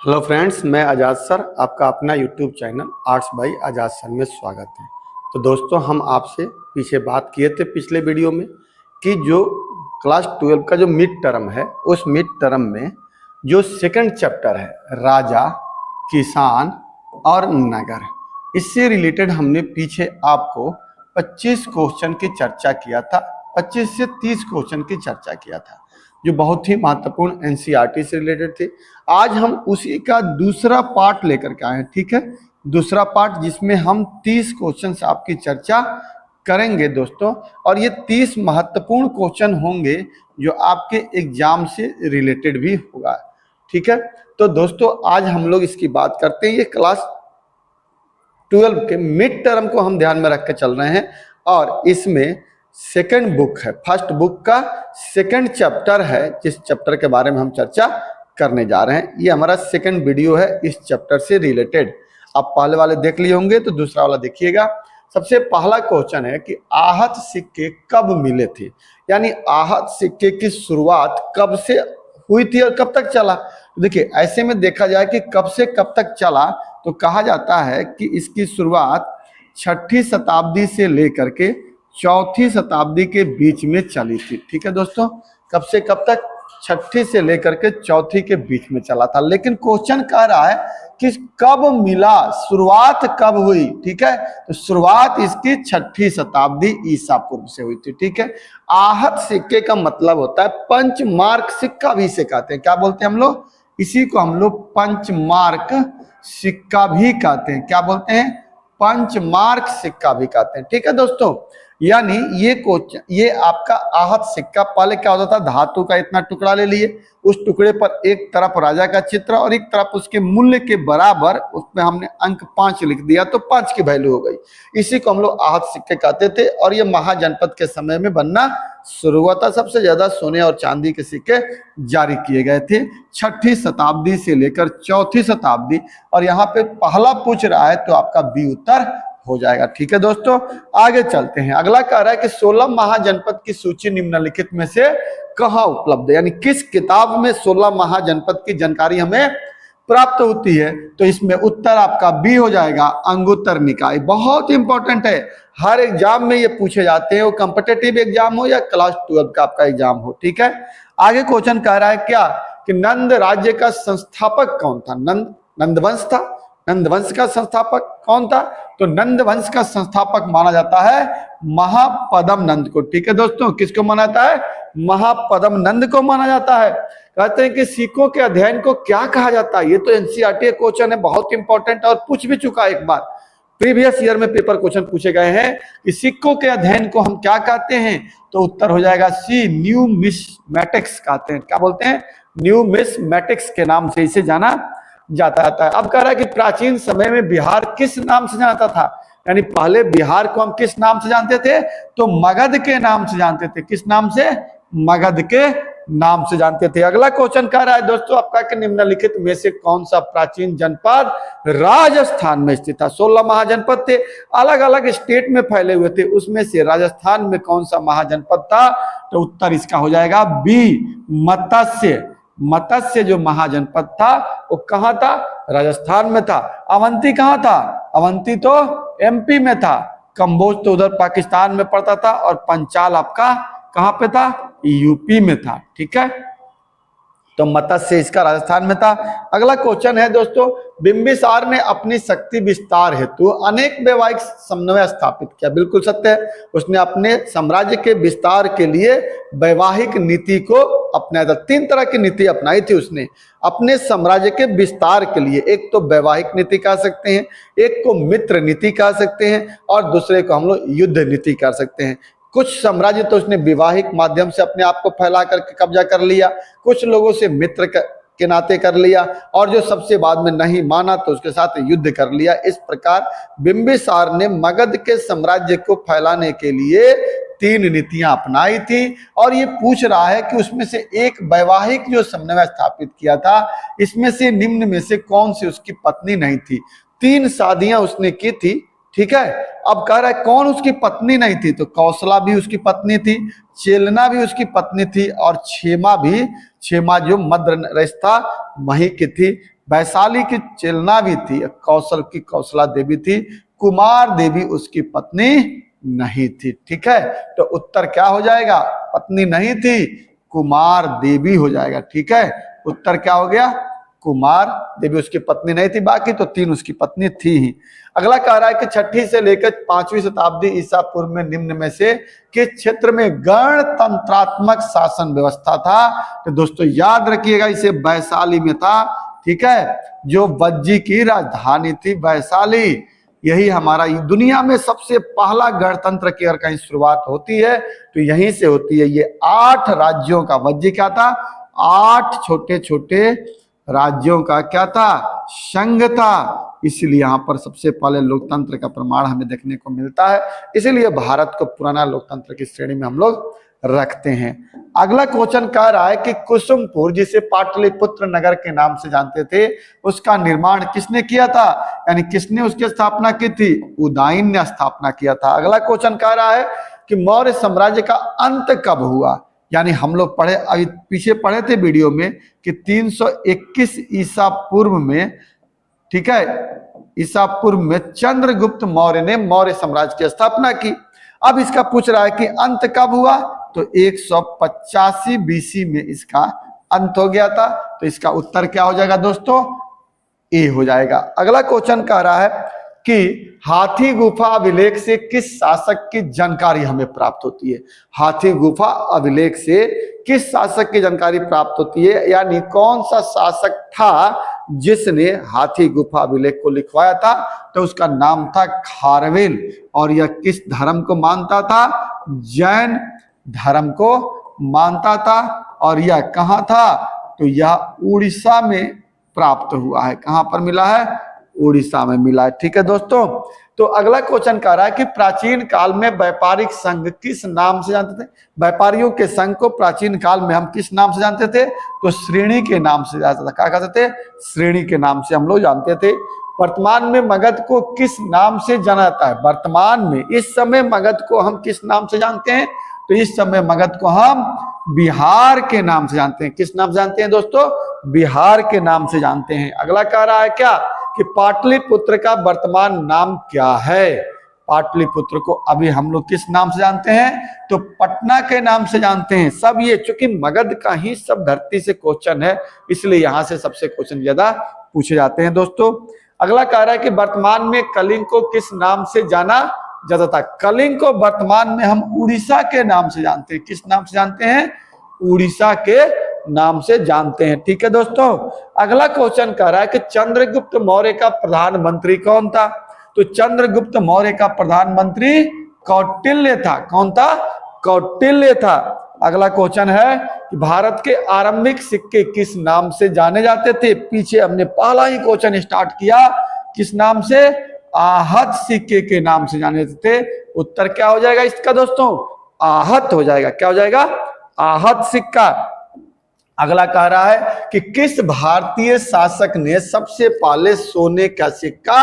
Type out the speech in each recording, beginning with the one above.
Hello friends, मैं आज़ाद sir, आपका अपना यूट्यूब चैनल आर्ट्स बाय आज़ाद सर में स्वागत है। तो दोस्तों, हम आपसे पीछे बात किए थे पिछले वीडियो में कि जो क्लास 12 का जो मिड टर्म है, उस मिड टर्म में जो सेकंड चैप्टर है राजा, किसान और नगर, इससे रिलेटेड हमने पीछे आपको 25 क्वेश्चन की चर्चा किया था। 25 से 30 क्वेश्चन की चर्चा किया था जो बहुत ही महत्वपूर्ण एनसीईआरटी से रिलेटेड थे। आज हम उसी का दूसरा पार्ट लेकर के आए हैं, ठीक है। दूसरा पार्ट जिसमें हम 30 क्वेश्चन आपकी चर्चा करेंगे दोस्तों, और ये 30 महत्वपूर्ण क्वेश्चन होंगे जो आपके एग्जाम से रिलेटेड भी होगा, ठीक है। तो दोस्तों, आज हम लोग इसकी बात करते हैं। ये क्लास 12 के मिड टर्म को हम ध्यान में रख के चल रहे हैं और इसमें सेकंड बुक है, फर्स्ट बुक का सेकंड चैप्टर है, जिस चैप्टर के बारे में हम चर्चा करने जा रहे हैं। ये हमारा सेकंड वीडियो है इस चैप्टर से रिलेटेड। आप पहले वाले देख लिए होंगे तो दूसरा वाला देखिएगा। सबसे पहला क्वेश्चन है कि आहत सिक्के कब मिले थे, यानी आहत सिक्के की शुरुआत कब से हुई थी और कब तक चला। देखिए, ऐसे में देखा जाए कि कब से कब तक चला तो कहा जाता है कि इसकी शुरुआत 6ठी शताब्दी से लेकर के 4थी शताब्दी के बीच में चली थी, ठीक है दोस्तों। कब से कब तक? 6ठी से लेकर के 4थी के बीच में चला था। लेकिन क्वेश्चन कह रहा है कि कब मिला, शुरुआत कब हुई, ठीक है। तो शुरुआत इसकी 6ठी शताब्दी ईसा पूर्व से हुई थी, ठीक है। आहत सिक्के का मतलब होता है पंचमार्क सिक्का भी इसे कहते हैं। क्या बोलते हैं हम लोग? इसी को हम लोग पंचमार्क सिक्का भी कहते हैं। क्या बोलते हैं? पंचमार्क सिक्का भी कहते हैं, ठीक है दोस्तों। यानी ये आपका आहत सिक्का पहले क्या होता था, धातु का इतना टुकड़ा ले लिए, उस टुकड़े पर एक तरफ राजा का चित्र और एक तरफ उसके मूल्य के बराबर उसमें हमने अंक 5 लिख दिया तो 5 की वैल्यू हो गई। इसी को हम लोग आहत सिक्के कहते थे और ये महाजनपद के समय में बनना शुरू हुआ था। सबसे ज्यादा सोने और चांदी के सिक्के जारी किए गए थे 6ठी शताब्दी से लेकर 4थी शताब्दी। और यहाँ पे पहला पूछ रहा है तो आपका बी उत्तर हो जाएगा, ठीक है दोस्तों। आगे चलते हैं। अगला कह रहा है कि 16 महाजनपद की सूची निम्नलिखित में से कहाँ उपलब्ध है, यानी किस किताब में 16 महाजनपद की जानकारी हमें प्राप्त होती है। तो इसमें उत्तर आपका बी हो जाएगा, अंगुत्तर निकाय। बहुत इंपॉर्टेंट है, हर एग्जाम में ये पूछे जाते हैं, वो कॉम्पिटिटिव एग्जाम हो या क्लास 12 का आपका एग्जाम हो, ठीक है। आगे क्वेश्चन कह रहा है क्या कि नंद राज्य का संस्थापक कौन था? नंदवंश था। नंदवंश का संस्थापक कौन था? तो नंदवंश का संस्थापक माना जाता है महापद्म नंद को, ठीक है दोस्तों। किसको माना जाता है? महापद्म नंद को माना जाता है। कहते हैं कि सिक्कों के अध्ययन को क्या कहा जाता है। ये तो एनसीईआरटी क्वेश्चन है, बहुत इंपॉर्टेंट और पूछ भी चुका एक बार। प्रीवियस ईयर में पेपर क्वेश्चन पूछे गए हैं कि सिक्कों के अध्ययन को हम क्या कहते हैं। तो उत्तर हो जाएगा सी, न्यूमिस्मैटिक्स कहते हैं। क्या बोलते हैं? न्यूमिस्मैटिक्स के नाम से इसे जाना जाता है। अब कह रहा है कि प्राचीन समय में बिहार किस नाम से जाता था, यानी पहले बिहार को हम किस नाम से जानते थे? तो मगध के नाम से जानते थे। किस नाम से? मगध के नाम से जानते थे। अगला क्वेश्चन कह रहा है दोस्तों आपका कि निम्नलिखित में से कौन सा प्राचीन जनपद राजस्थान में स्थित था। 16 महाजनपद थे, अलग अलग स्टेट में फैले हुए थे, उसमें से राजस्थान में कौन सा महाजनपद था? तो उत्तर इसका हो जाएगा बी, मत्स्य। मत्स्य जो महाजनपद था वो कहाँ था? राजस्थान में था। अवंती कहाँ था? अवंती तो एमपी में था। कंबोज तो उधर पाकिस्तान में पड़ता था और पंचाल आपका कहाँ पे था? यूपी में था, ठीक है। तो मत्स्य इसका राजस्थान में था। अगला क्वेश्चन है दोस्तों, बिंबिसार ने अपनी शक्ति विस्तार हेतु अनेक वैवाहिक समन्वय स्थापित किया। बिल्कुल सत्य है, उसने अपने साम्राज्य के विस्तार के लिए वैवाहिक नीति को अपनाया था। 3 तरह की नीति अपनाई थी उसने अपने साम्राज्य के विस्तार के लिए। एक तो वैवाहिक नीति कह सकते हैं, एक को मित्र नीति कह सकते हैं और दूसरे को हम लोग युद्ध नीति कह सकते हैं। कुछ साम्राज्य तो उसने विवाहिक माध्यम से अपने आप को फैला करके कब्जा कर लिया, कुछ लोगों से मित्र के नाते कर लिया और जो सबसे बाद में नहीं माना तो उसके साथ युद्ध कर लिया। इस प्रकार बिंबिसार ने मगध के साम्राज्य को फैलाने के लिए 3 नीतियां अपनाई थी। और ये पूछ रहा है कि उसमें से एक वैवाहिक जो समन्वय स्थापित किया था, इसमें से निम्न में से कौन सी उसकी पत्नी नहीं थी? 3 शादियां उसने की थी, ठीक है। अब कह रहा है कौन उसकी पत्नी नहीं थी? तो कौशला भी उसकी पत्नी थी, चेलना भी उसकी पत्नी थी और क्षेमा जो मद्र था वहीं की थी। वैशाली की चेलना भी थी, कौशल की कौशला देवी थी, कुमार देवी उसकी पत्नी नहीं थी। ठीक है, तो उत्तर क्या हो जाएगा, पत्नी नहीं थी, कुमार देवी हो जाएगा। ठीक है, उत्तर क्या हो गया, कुमार देवी उसकी पत्नी नहीं थी, बाकी तो 3 उसकी पत्नी थी ही। अगला कह रहा है कि 6ठी से लेकर 5वीं शताब्दी ईसा पूर्व में निम्न में से किस क्षेत्र में गणतंत्रात्मक शासन व्यवस्था था। तो दोस्तों याद रखिएगा, इसे वैशाली में था। ठीक है, जो वज्जी की राजधानी थी वैशाली, यही हमारा दुनिया में सबसे पहला गणतंत्र की अगर कहीं शुरुआत होती है तो यहीं से होती है। ये 8 राज्यों का, वज्जी क्या था, 8 छोटे छोटे राज्यों का क्या था, संघ था। इसलिए यहाँ पर सबसे पहले लोकतंत्र का प्रमाण हमें देखने को मिलता है। इसीलिए भारत को पुराना लोकतंत्र की श्रेणी में हम लोग रखते हैं। अगला क्वेश्चन कह रहा है कि कुसुमपुर, जिसे पाटलिपुत्र नगर के नाम से जानते थे, उसका निर्माण किसने किया था, यानी किसने उसकी स्थापना की थी, उदयन ने स्थापना किया था। अगला क्वेश्चन कह रहा है कि मौर्य साम्राज्य का अंत कब हुआ, यानी हम लोग पढ़े, अभी पीछे पढ़े थे वीडियो में कि 321 ईसा पूर्व में, ठीक है, ईसा पूर्व में चंद्रगुप्त मौर्य ने मौर्य साम्राज्य की स्थापना की। अब इसका पूछ रहा है कि अंत कब हुआ, तो 185 बीसी में इसका अंत हो गया था। तो इसका उत्तर क्या हो जाएगा दोस्तों, ए हो जाएगा। अगला क्वेश्चन कह रहा है कि हाथी गुफा अभिलेख से किस शासक की जानकारी हमें प्राप्त होती है। हाथी गुफा अभिलेख से किस शासक की जानकारी प्राप्त होती है, यानी कौन सा शासक था जिसने हाथी गुफा अभिलेख को लिखवाया था। तो उसका नाम था खारवेल, और यह किस धर्म को मानता था, जैन धर्म को मानता था। और यह कहाँ था, तो यह उड़ीसा में प्राप्त हुआ है। कहां पर मिला है, उड़ीसा में मिला है। ठीक है दोस्तों, तो अगला क्वेश्चन कह रहा है कि प्राचीन काल में व्यापारिक संघ किस नाम से जानते थे। व्यापारियों के संघ को प्राचीन काल में हम किस नाम से जानते थे, तो श्रेणी के नाम से जानते थे। क्या कहते थे, श्रेणी के नाम से हम लोग जानते थे। वर्तमान में मगध को किस नाम से जाना जाता है, वर्तमान में इस समय मगध को हम किस नाम से जानते हैं, तो इस समय मगध को हम बिहार के नाम से जानते हैं। किस नाम से जानते हैं दोस्तों, बिहार के नाम से जानते हैं। अगला कह रहा है क्या कि पाटलिपुत्र का वर्तमान नाम क्या है। पाटलिपुत्र को अभी हम लोग किस नाम से जानते हैं, तो पटना के नाम से जानते हैं। सब ये चूंकि मगध का ही सब धरती से क्वेश्चन है, इसलिए यहां से सबसे क्वेश्चन ज्यादा पूछे जाते हैं दोस्तों। अगला कह रहा है कि वर्तमान में कलिंग को किस नाम से जाना जाता था। कलिंग को वर्तमान में हम उड़ीसा के नाम से जानते हैं। किस नाम से जानते हैं, उड़ीसा के नाम से जानते हैं। ठीक है दोस्तों, अगला क्वेश्चन कह रहा है कि चंद्रगुप्त मौर्य का प्रधानमंत्री कौन था। तो चंद्रगुप्त मौर्य का प्रधानमंत्री कौटिल्य था। कौन था, कौटिल्य था। अगला क्वेश्चन है कि भारत के आरंभिक सिक्के किस नाम से जाने जाते थे। पीछे हमने पहला ही क्वेश्चन स्टार्ट किया, किस नाम से, आहत सिक्के के नाम से जाने जाते थे। उत्तर क्या हो जाएगा इसका दोस्तों, आहत हो जाएगा। क्या हो जाएगा, आहत सिक्का। अगला कह रहा है कि किस भारतीय शासक ने सबसे पहले सोने का सिक्का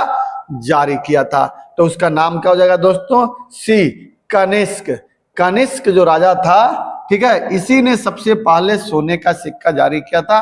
जारी किया था। तो उसका नाम क्या हो जाएगा दोस्तों, सी, कनिष्क। कनिष्क जो राजा था, ठीक है, इसी ने सबसे पहले सोने का सिक्का जारी किया था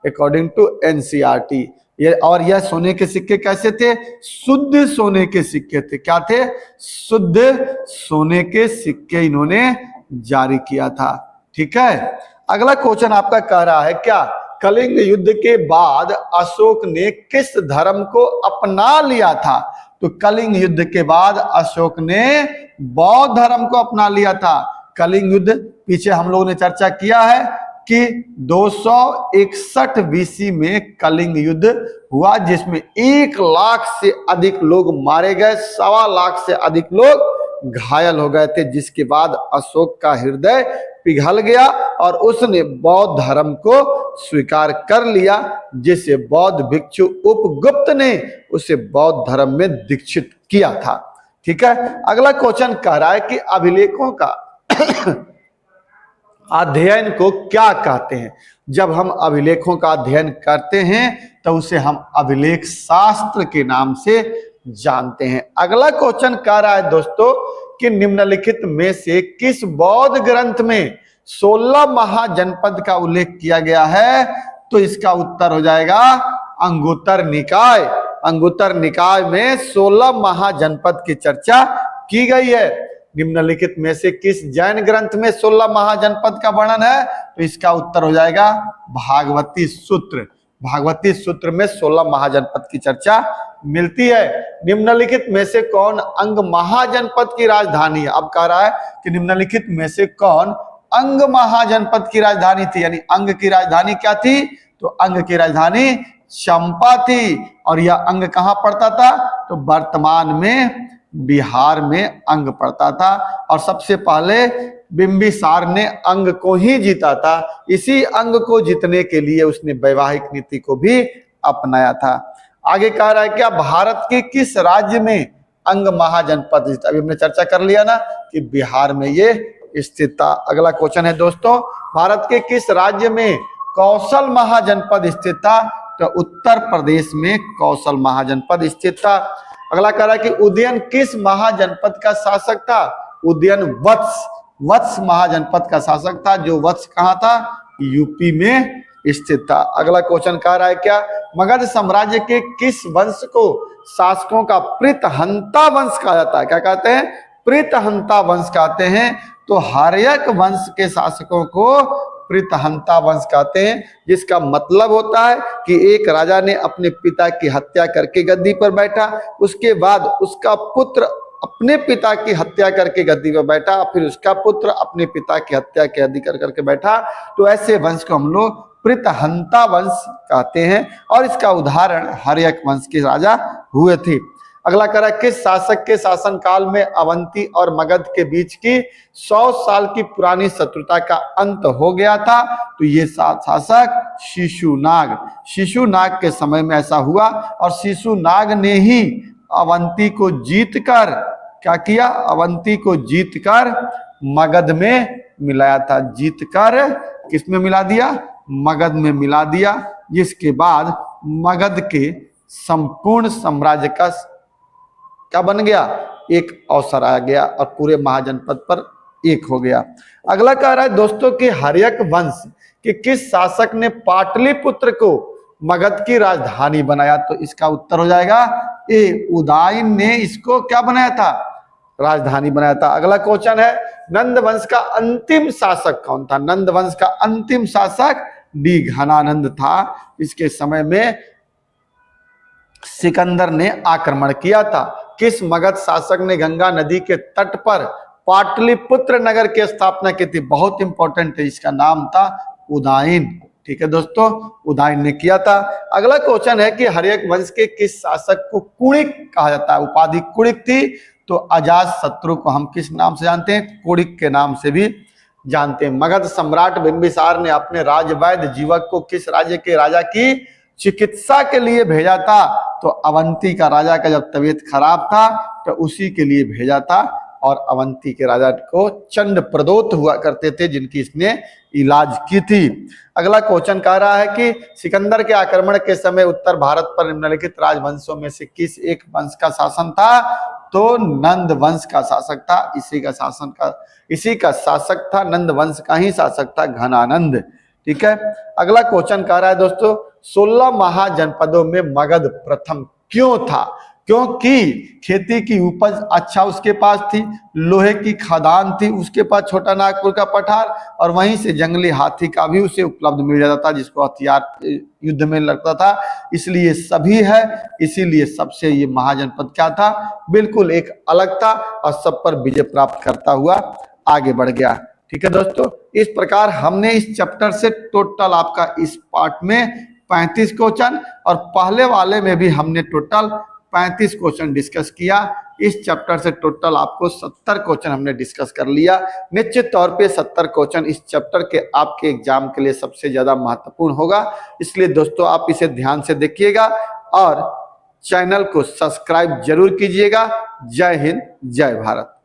अकॉर्डिंग टू एनसीईआरटी। ये और यह सोने के सिक्के कैसे थे, शुद्ध सोने के सिक्के थे। क्या थे, शुद्ध सोने के सिक्के इन्होंने जारी किया था। ठीक है, अगला क्वेश्चन आपका कह रहा है क्या, कलिंग युद्ध के बाद अशोक ने किस धर्म को अपना लिया था। तो कलिंग युद्ध के बाद अशोक ने बौद्ध धर्म को अपना लिया था। कलिंग युद्ध पीछे हम लोगों ने चर्चा किया है कि 261 बीसी में कलिंग युद्ध हुआ, जिसमें 1 लाख से अधिक लोग मारे गए, 1.25 लाख से अधिक लोग घायल हो गए थे। जिसके बाद अशोक का हृदय पिघल गया और उसने बौद्ध धर्म को स्वीकार कर लिया, जिसे बौद्ध भिक्षु उपगुप्त ने उसे बौद्ध धर्म में दीक्षित किया था। ठीक है, अगला क्वेश्चन कह रहा है कि अभिलेखों का अध्ययन को क्या कहते हैं। जब हम अभिलेखों का अध्ययन करते हैं तो उसे हम अभिलेख शास्त्र के नाम से जानते हैं। अगला क्वेश्चन कह रहा है दोस्तों कि निम्नलिखित में से किस बौद्ध ग्रंथ में 16 महाजनपद का उल्लेख किया गया है। तो इसका उत्तर हो जाएगा अंगुत्तर निकाय। अंगुत्तर निकाय में 16 महाजनपद की चर्चा की गई है। निम्नलिखित में से किस जैन ग्रंथ में 16 महाजनपद का वर्णन है? तो इसका उत्तर हो जाएगा भागवती सूत्र। भागवती सूत्र में 16 महाजनपद की चर्चा मिलती है। निम्नलिखित में से कौन अंग महाजनपद की राजधानी है? अब कह रहा है कि निम्नलिखित में से कौन अंग महाजनपद की राजधानी थी, यानी अंग की राजधानी क्या थी? तो अंग की राजधानी चंपा थी। और यह अंग कहां पड़ता था? तो वर्तमान में बिहार में अंग पड़ता था। और सबसे पहले बिंबिसार ने अंग को ही जीता था। इसी अंग को जीतने के लिए उसने वैवाहिक नीति को भी अपनाया था। आगे कह रहा है क्या, भारत के किस राज्य में अंग महाजनपद स्थित? अभी हमने चर्चा कर लिया ना कि बिहार में ये स्थित था। अगला क्वेश्चन है दोस्तों, भारत के किस राज्य में कौशल महाजनपद स्थित था? तो उत्तर प्रदेश में कौशल महाजनपद स्थित था। अगला कह रहा है कि उदयन किस महाजनपद का शासक था? उदयन वत्स महाजनपद का शासक था। जो वत्स कहां था? यूपी में स्थित था। अगला क्वेश्चन कह रहा है क्या, मगध साम्राज्य के किस वंश को शासकों का प्रीतहंता वंश कहा जाता है? क्या कहते हैं? प्रीतहंता वंश कहते हैं। तो हर्यक वंश के शासकों को प्रीतहंता वंश कहते हैं, जिसका मतलब होता है कि एक राजा ने अपने पिता की हत्या करके गद्दी पर बैठा, उसके बाद उसका पुत्र अपने पिता की हत्या करके गद्दी पर बैठा, फिर उसका पुत्र अपने पिता की हत्या के गद्दी करके बैठा। तो ऐसे वंश को हम लोग प्रीतहंता वंश कहते हैं। और इसका उदाहरण हर्यक वंश के राजा हुए थे। अगला कह रहा है, किस शासक के शासन काल में अवंती और मगध के बीच की 100 साल की पुरानी शत्रुता का अंत हो गया था? तो ये शासक शिशुनाग। शिशुनाग के समय में ऐसा हुआ। और शिशुनाग ने ही अवंती को जीतकर क्या किया? अवंती को जीतकर मगध में मिलाया था। जीतकर किस में मिला दिया? मगध में मिला दिया। जिसके बाद मगध के संपूर्ण साम्राज्य का क्या बन गया? एक अवसर आ गया और पूरे महाजनपद पर एक हो गया। अगला कह रहा है दोस्तों कि हर्यक वंश के किस शासक ने पाटलिपुत्र को मगध की राजधानी बनाया? तो इसका उत्तर हो जाएगा ए, उदयन ने इसको क्या बनाया था? राजधानी बनाया था। अगला क्वेश्चन है, नंद वंश का अंतिम शासक कौन था? नंद वंश का अंतिम शासक डी घनानंद था। इसके समय में सिकंदर ने आक्रमण किया था। किस मगध शासक ने गंगा नदी के तट पर पाटलिपुत्र नगर की स्थापना की थी? बहुत इंपॉर्टेंट है, इसका नाम था उदयन। ठीक है दोस्तों, उदयन ने किया था। अगला क्वेश्चन है कि हर्यक वंश के किस शासक को कुणिक कहा जाता है? उपाधि कुणिक थी। तो अजातशत्रु को हम किस नाम से जानते हैं? कुणिक के नाम से भी जानते हैं। मगध सम्राट बिंबिसार ने अपने राजवैद्य जीवक को किस राज्य के राजा की चिकित्सा के लिए भेजा था? तो अवंती का राजा का जब तबीयत खराब था तो उसी के लिए भेजा था। और अवंती के राजा को चंड प्रदोत हुआ करते थे, जिनकी इसने इलाज की थी। अगला क्वेश्चन कह रहा है कि सिकंदर के आक्रमण के समय उत्तर भारत पर निम्नलिखित राजवंशों में से किस एक वंश का शासन था? तो नंद वंश का शासक था। इसी का शासक था, नंद वंश का ही शासक था घनानंद। ठीक है। अगला क्वेश्चन कह रहा है दोस्तों, 16 महाजनपदों में मगध प्रथम क्यों था? क्योंकि खेती की उपज अच्छा उसके पास थी, लोहे की खदान थी उसके पास, छोटा नागपुर का पठार, और वहीं से जंगली हाथी का भी उसे उपलब्ध मिल जाता था, जिसको हथियार युद्ध में लगता था। इसलिए सभी है, इसीलिए सबसे ये महाजनपद क्या था? बिल्कुल एक अलग था और सब पर विजय प्राप्त करता हुआ आगे बढ़ गया। ठीक है दोस्तों, इस प्रकार हमने इस चैप्टर से टोटल आपका इस पार्ट में 35 क्वेश्चन और पहले वाले में भी हमने टोटल 35 क्वेश्चन डिस्कस किया। इस चैप्टर से टोटल आपको 70 क्वेश्चन हमने डिस्कस कर लिया। निश्चित तौर पे 70 क्वेश्चन इस चैप्टर के आपके एग्जाम के लिए सबसे ज्यादा महत्वपूर्ण होगा। इसलिए दोस्तों आप इसे ध्यान से देखिएगा और चैनल को सब्सक्राइब जरूर कीजिएगा। जय हिंद, जय भारत।